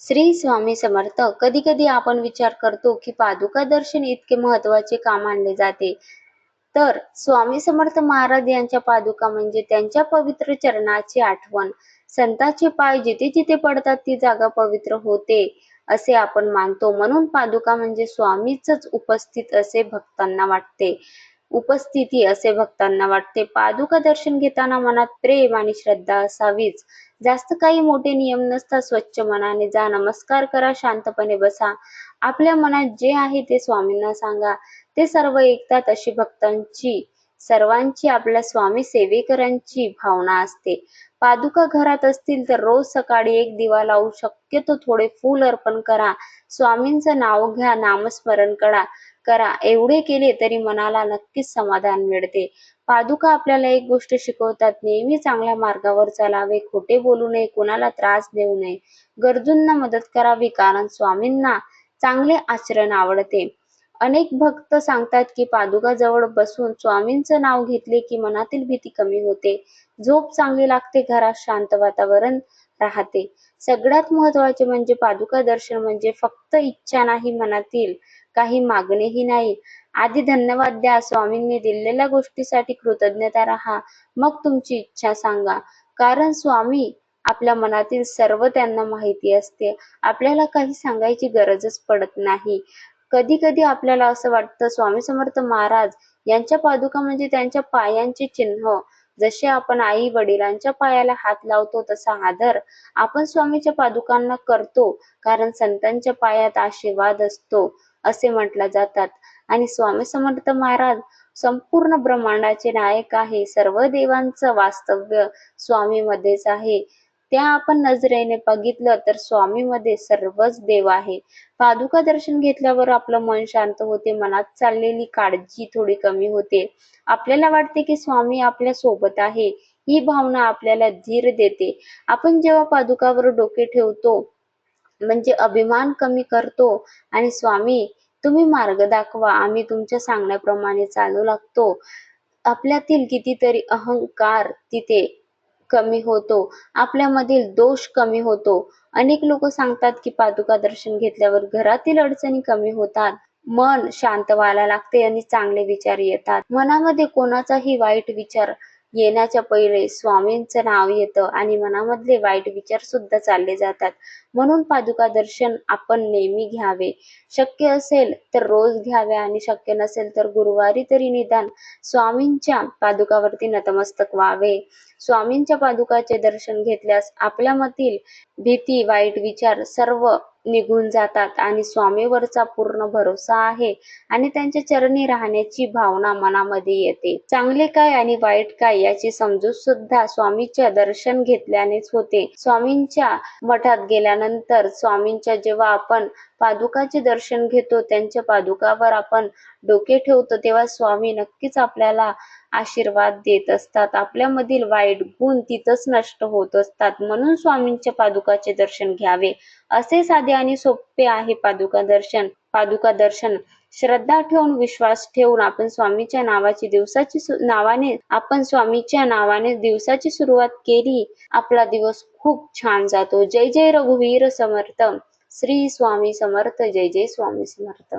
श्री स्वामी समर्थ. कधी कधी आपण विचार करतो की पादुका दर्शन इतके महत्वाचे का मानले जाते. तर स्वामी समर्थ महाराज यांच्या पादुका म्हणजे त्यांच्या पवित्र चरणाची आठवण. संतांचे पाय जिथे जिथे पडतात ती जागा पवित्र होते असे आपण मानतो. म्हणून पादुका म्हणजे स्वामीच उपस्थिती असे भक्तांना वाटते. पादुका दर्शन घेताना मनात प्रेम आणि श्रद्धा असावीच. जास्त काही मोठे नियम नसतात. स्वच्छ मनाने जा, नमस्कार करा, शांतपणे बसा. आपल्या मनात जे आहे ते स्वामींना सांगा. ते सर्व ऐकतात अशी भक्तांची सर्वांची आपल्या स्वामी सेवेकरांची भावना असते. पादुका घरात असतील तर रोज सकाळी एक दिवा लावू, शक्यतो थोडे फूल अर्पण करा, स्वामींचं नाव घ्या, नामस्मरण करा. एवढे केले तरी मनाला नक्कीच समाधान मिळते. पादुका आपल्याला एक गोष्ट शिकवतात, नेहमी चांगल्या मार्गावर चालावे, खोटे बोलू नये, कुणाला त्रास देऊ नये, गरजूंना मदत करावी, कारण स्वामींना चांगले आचरण आवडते. अनेक भक्त सांगतात की पादुका जवळ बसून स्वामींचं नाव घेतले की मनातील भीती कमी होते, झोप चांगली लागते, घरात शांत वातावरण राहते. सगळ्यात महत्त्वाचे म्हणजे पादुका दर्शन म्हणजे फक्त इच्छा नाही, मनातील काही मागणेही नाही. आधी धन्यवाद द्या, स्वामींनी दिलेल्या गोष्टीसाठी कृतज्ञता राहा, मग तुमची इच्छा सांगा. कारण स्वामी आपल्या मनातील सर्व त्यांना माहिती असते. आपल्याला काही सांगायची गरजच पडत नाही. कधी कधी आपल्याला असं वाटतं स्वामी समर्थ महाराज यांच्या पादुका म्हणजे त्यांच्या पायांचे चिन्ह. जसे आपण आई वडिलांच्या पायाला हात लावतो तसा आदर आपण स्वामीच्या पादुकांना करतो, कारण संतांच्या पायात आशीर्वाद असतो असे म्हटले जातात. आणि स्वामी समर्थ महाराज संपूर्ण ब्रह्मांडाचे नायक आहे. सर्व देवांचं वास्तव्य स्वामीमध्येच आहे. त्या आपण नजरेने बघितलं तर स्वामीमध्ये सर्वच देव आहे. पादुका दर्शन घेतल्यावर आपलं मन शांत होते, मनात चाललेली काळजी थोडी कमी होते. आपल्याला वाटते की स्वामी आपल्या सोबत आहे. ही भावना आपल्याला धीर देते. आपण जेव्हा पादुकावर डोके ठेवतो म्हणजे अभिमान कमी करतो आणि स्वामी तुम्ही मार्ग दाखवा, आम्ही तुमच्या सांगण्याप्रमाणे चालू लागतो. आपल्यातील कितीतरी अहंकार तिथे कमी होतो, आपल्यामधील दोष कमी होतो. अनेक लोक सांगतात की पादुका दर्शन घेतल्यावर घरातील अडचणी कमी होतात, मन शांत व्हायला लागते आणि चांगले विचार येतात. मनामध्ये कोणाचाही वाईट विचार येण्याच्या पहिले स्वामींचं नाव येतं आणि मनामधले वाईट विचार सुद्धा चालले जातात. म्हणून पादुका दर्शन आपण नेहमी घ्यावे. शक्य असेल तर रोज घ्यावे आणि शक्य नसेल तर गुरुवारी तरी निदान स्वामींच्या पादुकावरती नतमस्तक व्हावे. स्वामींच्या पादुकाचे दर्शन घेतल्यास आपल्यामधील भीती, वाईट विचार सर्व निघून जातात आणि स्वामीवरचा पूर्ण भरोसा आहे आणि त्यांच्या चरणी राहण्याची भावना मनामध्ये येते. चांगले काय आणि वाईट काय याची समजूत सुद्धा स्वामीच्या दर्शन घेतल्यानेच होते. स्वामींच्या मठात गेल्यानंतर स्वामींच्या जेव्हा आपण पादुकाचे दर्शन घेतो, त्यांच्या पादुकावर आपण डोके ठेवतो, तेव्हा स्वामी नक्कीच आपल्याला आशीर्वाद देत असतात. आपल्यामधील वाईट गुण तिथंच नष्ट होत असतात. म्हणून स्वामींच्या पादुकाचे दर्शन घ्यावे. असे साधे आणि सोपे आहे पादुका दर्शन. श्रद्धा ठेवून, विश्वास ठेवून आपण स्वामीच्या नावाने दिवसाची सुरुवात केली, आपला दिवस खूप छान जातो. जय जय रघुवीर समर्थ. श्री स्वामी समर्थ. जय जय स्वामी समर्थ.